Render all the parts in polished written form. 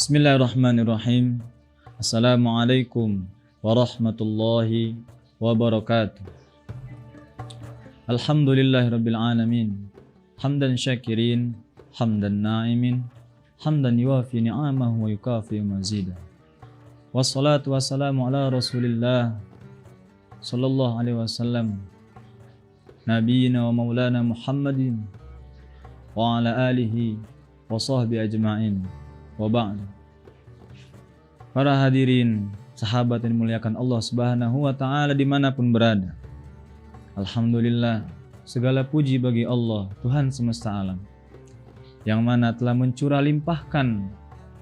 Bismillahirrahmanirrahim. Assalamualaikum warahmatullahi wabarakatuh. Alhamdulillahirabbil alamin. Hamdan syakirin, hamdan na'imin, hamdan yuwafi ni'amahu wa yukafi mazidah. Wassalatu wassalamu ala Rasulillah sallallahu alaihi wasallam, nabiyina wa maulana Muhammadin wa ala alihi wa sahbihi ajma'in. Wa ba'd. Para hadirin, sahabat yang dimuliakan Allah Subhanahu wa taala dimanapun berada. Alhamdulillah, segala puji bagi Allah, Tuhan semesta alam, yang mana telah mencurah limpahkan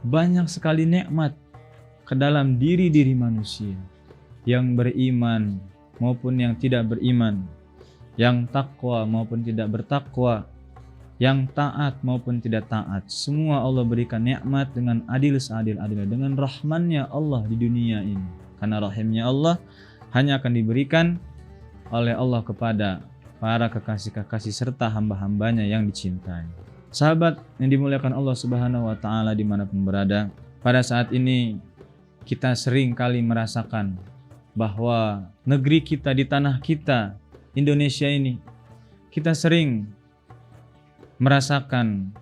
banyak sekali nikmat ke dalam diri-diri manusia, yang beriman maupun yang tidak beriman, yang takwa maupun tidak bertakwa, yang taat maupun tidak taat. Semua Allah berikan nikmat dengan adil seadil-adilnya, dengan rahmannya Allah di dunia ini. Karena rahimnya Allah hanya akan diberikan oleh Allah kepada para kekasih-kekasih serta hamba-hambanya yang dicintai. Sahabat yang dimuliakan Allah Subhanahu wa taala dimanapun berada, pada saat ini kita sering kali merasakan bahwa negeri kita, di tanah kita, Indonesia ini, kita sering merasakan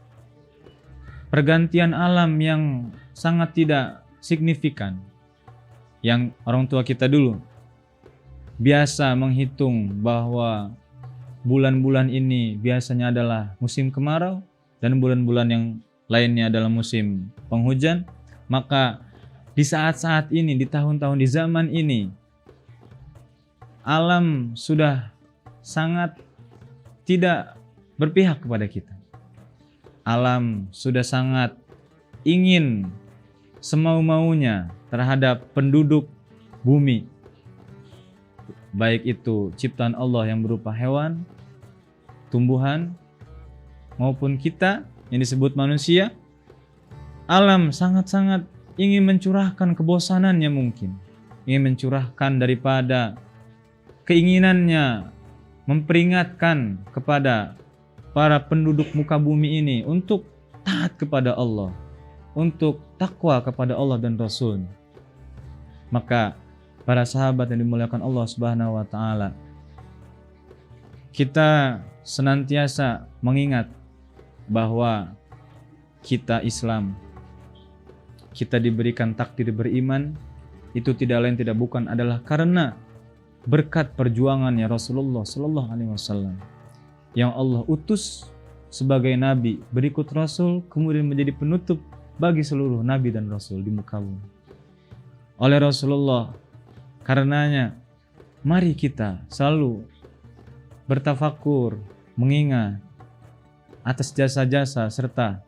pergantian alam yang sangat tidak signifikan. Yang orang tua kita dulu biasa menghitung bahwa bulan-bulan ini biasanya adalah musim kemarau dan bulan-bulan yang lainnya adalah musim penghujan. Maka di saat-saat ini, di tahun-tahun, di zaman ini, alam sudah sangat tidak berpihak kepada kita. Alam sudah sangat ingin semau-maunya terhadap penduduk bumi, baik itu ciptaan Allah yang berupa hewan, tumbuhan, maupun kita yang disebut manusia. Alam sangat-sangat ingin mencurahkan kebosanannya, mungkin ingin mencurahkan daripada keinginannya, memperingatkan kepada para penduduk muka bumi ini untuk taat kepada Allah, untuk takwa kepada Allah dan Rasul. Maka para sahabat yang dimuliakan Allah Subhanahu wa taala, kita senantiasa mengingat bahwa kita Islam, kita diberikan takdir beriman, itu tidak lain tidak bukan adalah karena berkat perjuangannya Rasulullah sallallahu alaihi wasallam, yang Allah utus sebagai nabi, berikut rasul, kemudian menjadi penutup bagi seluruh nabi dan rasul di muka bumi. Oleh Rasulullah, karenanya mari kita selalu bertafakur, mengingat atas jasa-jasa serta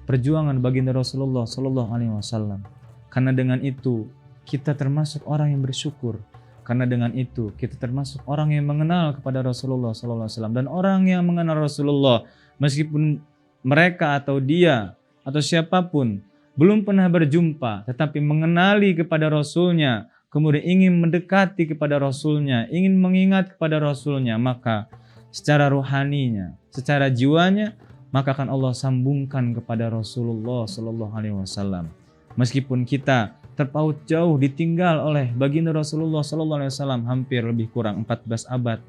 perjuangan baginda Rasulullah sallallahu alaihi wasallam. Karena dengan itu kita termasuk orang yang bersyukur. Karena dengan itu kita termasuk orang yang mengenal kepada Rasulullah sallallahu alaihi wasallam. Dan orang yang mengenal Rasulullah, meskipun mereka atau dia atau siapapun belum pernah berjumpa, tetapi mengenali kepada Rasulnya, kemudian ingin mendekati kepada Rasulnya, ingin mengingat kepada Rasulnya, maka secara rohaninya, secara jiwanya, maka akan Allah sambungkan kepada Rasulullah sallallahu alaihi wasallam. Meskipun kita terpaut jauh, ditinggal oleh baginda Rasulullah sallallahu alaihi wasallam hampir lebih kurang 14 abad,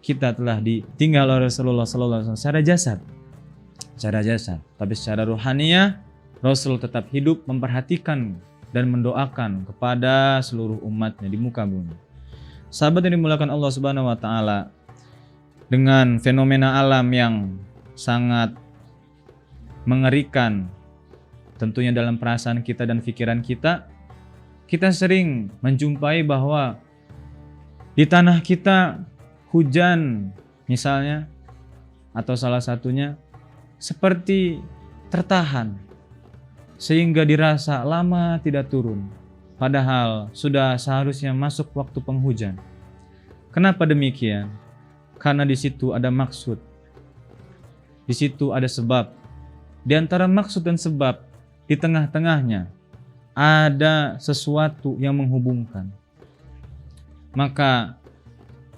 kita telah ditinggal oleh Rasulullah sallallahu alaihi wasallam secara jasad, tapi secara ruhaniyah Rasul tetap hidup, memperhatikan dan mendoakan kepada seluruh umatnya di muka bumi. Sahabat yang dimuliakan Allah Subhanahu wa taala, dengan fenomena alam yang sangat mengerikan tentunya dalam perasaan kita dan pikiran kita, kita sering menjumpai bahwa di tanah kita hujan misalnya, atau salah satunya seperti tertahan sehingga dirasa lama tidak turun, padahal sudah seharusnya masuk waktu penghujan. Kenapa demikian? Karena di situ ada maksud, di situ ada sebab. Di antara maksud dan sebab, di tengah-tengahnya ada sesuatu yang menghubungkan. Maka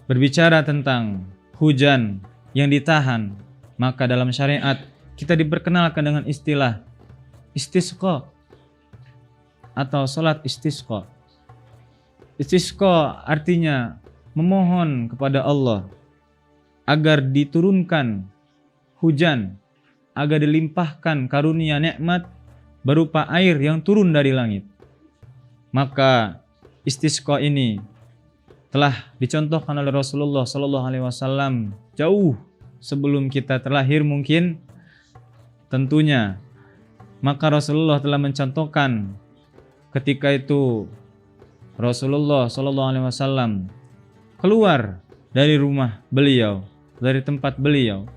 berbicara tentang hujan yang ditahan, maka dalam syariat kita diperkenalkan dengan istilah istisqa. atau salat istisqa. Istisqa artinya memohon kepada Allah agar diturunkan hujan, agar dilimpahkan karunia nikmat berupa air yang turun dari langit. Maka istisqa ini telah dicontohkan oleh Rasulullah Sallallahu Alaihi Wasallam jauh sebelum kita terlahir mungkin tentunya. Maka Rasulullah telah mencontohkan ketika itu Rasulullah Sallallahu Alaihi Wasallam keluar dari rumah beliau, dari tempat beliau.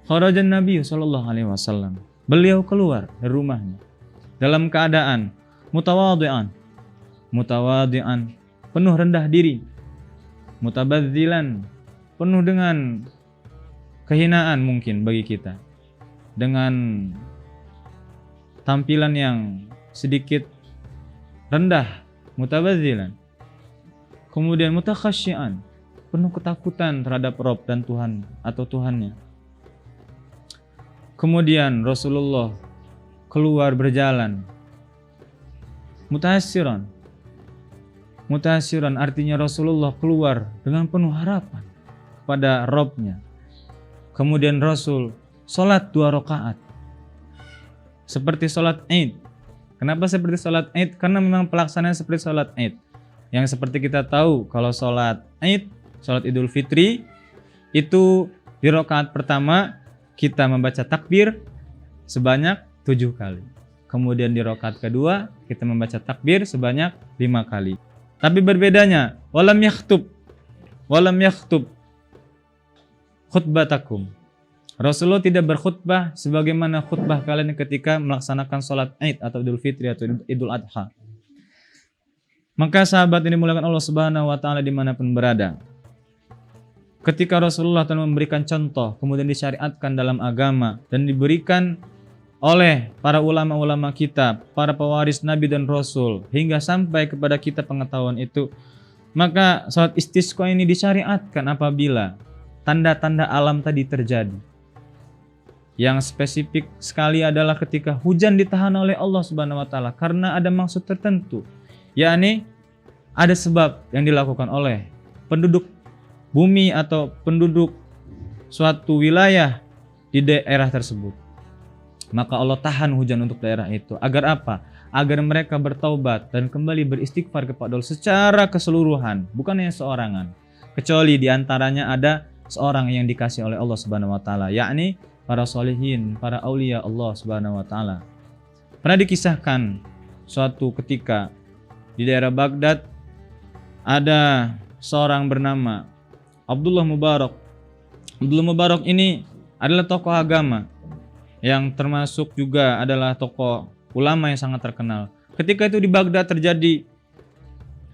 Kharajan Nabi Sallallahu Alaihi Wasallam. Beliau keluar dari rumahnya dalam keadaan mutawadhi'an, penuh rendah diri, mutabadzilan, penuh dengan kehinaan mungkin bagi kita, dengan tampilan yang sedikit rendah, mutabadzilan. Kemudian mutakhasyian, penuh ketakutan terhadap Rabb dan Tuhan atau Tuhannya. Kemudian Rasulullah keluar berjalan. Mutahasiran artinya Rasulullah keluar dengan penuh harapan kepada Rabb-Nya. Kemudian Rasul sholat 2 rakaat seperti sholat Id. Kenapa seperti sholat Id? Karena memang pelaksanaan seperti sholat Id. Yang seperti kita tahu kalau sholat Id, sholat Idul Fitri, itu di rakaat pertama kita membaca takbir sebanyak 7 kali. Kemudian di rakaat kedua kita membaca takbir sebanyak 5 kali. Tapi berbedanya, walam yakhtub khutbatakum. Rasulullah tidak berkhutbah sebagaimana khutbah kalian ketika melaksanakan sholat Id atau Idul Fitri atau Idul Adha. Maka sahabat ini dimuliakan Allah Subhanahu wa taala dimanapun berada. Ketika Rasulullah telah memberikan contoh, kemudian disyariatkan dalam agama dan diberikan oleh para ulama-ulama kita, para pewaris Nabi dan Rasul, hingga sampai kepada kita pengetahuan itu, maka salat istisqa ini disyariatkan apabila tanda-tanda alam tadi terjadi. Yang spesifik sekali adalah ketika hujan ditahan oleh Allah Subhanahu wa taala karena ada maksud tertentu, yakni ada sebab yang dilakukan oleh penduduk bumi atau penduduk suatu wilayah di daerah tersebut. Maka Allah tahan hujan untuk daerah itu. Agar apa? Agar mereka bertaubat dan kembali beristighfar kepada Allah secara keseluruhan, bukan hanya seorangan. Kecuali diantaranya ada seorang yang dikasih oleh Allah Subhanahu wa taala, yakni para sholihin, para aulia Allah Subhanahu wa taala. Pernah dikisahkan suatu ketika di daerah Baghdad ada seorang bernama Abdullah Mubarak. Abdullah Mubarak ini adalah tokoh agama yang termasuk juga adalah tokoh ulama yang sangat terkenal. Ketika itu di Baghdad terjadi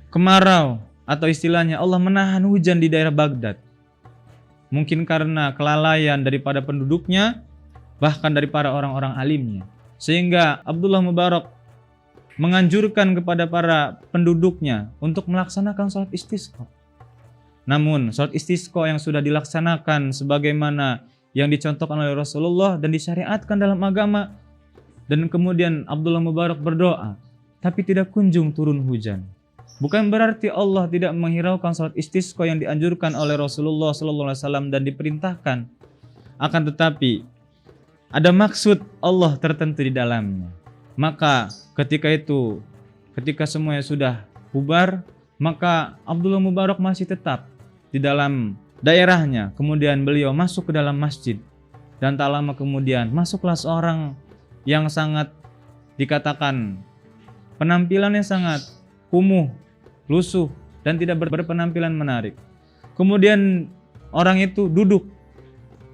kemarau atau istilahnya Allah menahan hujan di daerah Baghdad. Mungkin karena kelalaian daripada penduduknya, bahkan dari para orang-orang alimnya. Sehingga Abdullah Mubarak menganjurkan kepada para penduduknya untuk melaksanakan sholat istisqa. Namun sholat istisqa yang sudah dilaksanakan sebagaimana yang dicontohkan oleh Rasulullah dan disyariatkan dalam agama, dan kemudian Abdullah Mubarak berdoa, tapi tidak kunjung turun hujan. Bukan berarti Allah tidak menghiraukan sholat istisqa yang dianjurkan oleh Rasulullah SAW dan diperintahkan. Akan tetapi ada maksud Allah tertentu di dalamnya. Maka ketika semuanya sudah bubar, maka Abdullah Mubarak masih tetap di dalam daerahnya. Kemudian beliau masuk ke dalam masjid, dan tak lama kemudian masuklah seorang yang sangat dikatakan penampilannya sangat kumuh, lusuh, dan tidak berpenampilan menarik. Kemudian orang itu duduk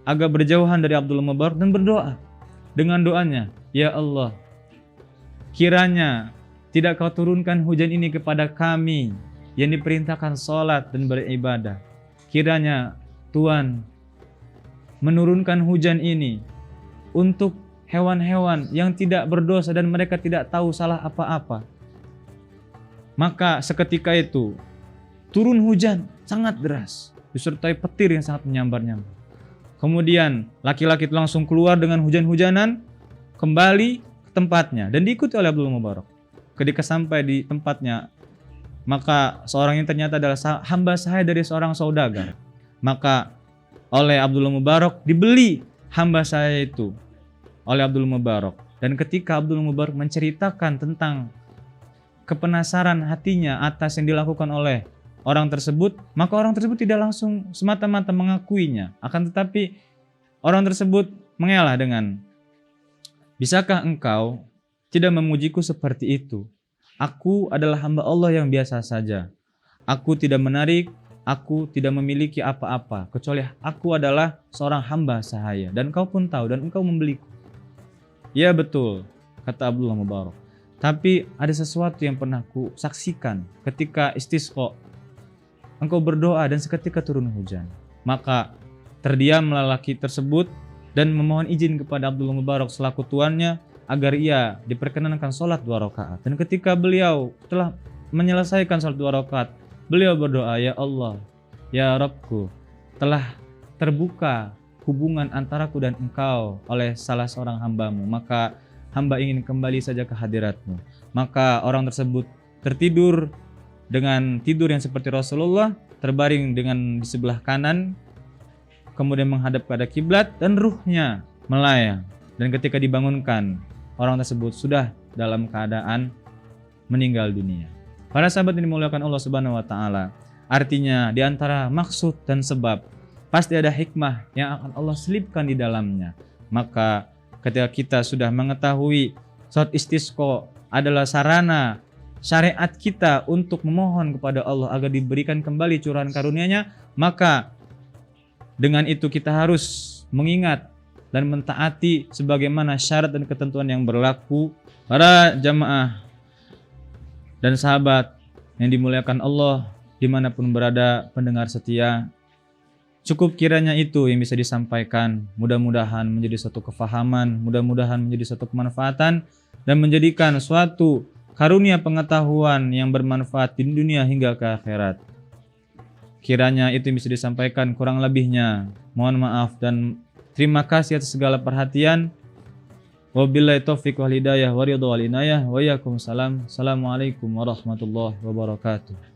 agak berjauhan dari Abdullah Mubarak dan berdoa dengan doanya, ya Allah, kiranya tidak kau turunkan hujan ini kepada kami yang diperintahkan sholat dan beribadah. Kiranya Tuhan menurunkan hujan ini untuk hewan-hewan yang tidak berdosa dan mereka tidak tahu salah apa-apa. Maka seketika itu turun hujan sangat deras, disertai petir yang sangat menyambar-nyambar. Kemudian laki-laki itu langsung keluar dengan hujan-hujanan, kembali ke tempatnya dan diikuti oleh Abdullah Mubarak. ketika sampai di tempatnya, maka seorang ini ternyata adalah hamba sahaya dari seorang saudagar. Maka oleh Abdullah Mubarak dibeli hamba sahaya itu oleh Abdullah Mubarak. Dan ketika Abdullah Mubarak menceritakan tentang kepenasaran hatinya atas yang dilakukan oleh orang tersebut, maka orang tersebut tidak langsung semata-mata mengakuinya. Akan tetapi orang tersebut mengelak dengan, "Bisakah engkau tidak memujiku seperti itu? Aku adalah hamba Allah yang biasa saja. Aku tidak menarik, aku tidak memiliki apa-apa, kecuali aku adalah seorang hamba sahaya. Dan kau pun tahu, dan engkau membeliku." "Ya betul," kata Abdullah Mubarak. "Tapi ada sesuatu yang pernah ku saksikan ketika istisqa. Engkau berdoa dan seketika turun hujan." Maka terdiamlah lelaki tersebut dan memohon izin kepada Abdullah Mubarak selaku tuannya agar ia diperkenankan sholat 2 rakaat. Dan ketika beliau telah menyelesaikan sholat 2 rakaat, beliau berdoa, "Ya Allah, ya Rabbku, telah terbuka hubungan antaraku dan engkau oleh salah seorang hambamu, maka hamba ingin kembali saja ke hadiratmu." Maka orang tersebut tertidur dengan tidur yang seperti Rasulullah, terbaring dengan di sebelah kanan, kemudian menghadap pada kiblat dan ruhnya melayang. Dan ketika dibangunkan, orang tersebut sudah dalam keadaan meninggal dunia. Para sahabat yang dimuliakan Allah Subhanahu wa taala, artinya di antara maksud dan sebab pasti ada hikmah yang akan Allah selipkan di dalamnya. Maka ketika kita sudah mengetahui salat istisqa adalah sarana syariat kita untuk memohon kepada Allah agar diberikan kembali curahan karunia-Nya, maka dengan itu kita harus mengingat dan mentaati sebagaimana syarat dan ketentuan yang berlaku. Para jamaah dan sahabat yang dimuliakan Allah dimanapun berada, pendengar setia, cukup kiranya itu yang bisa disampaikan. Mudah-mudahan menjadi suatu kefahaman, mudah-mudahan menjadi suatu kemanfaatan, dan menjadikan suatu karunia pengetahuan yang bermanfaat di dunia hingga ke akhirat. Kiranya itu yang bisa disampaikan, kurang lebihnya mohon maaf dan terima kasih atas segala perhatian. Wabillahi taufiq wal hidayah wa ridha wal inayah wa iyyakum salam. Assalamualaikum warahmatullahi wabarakatuh.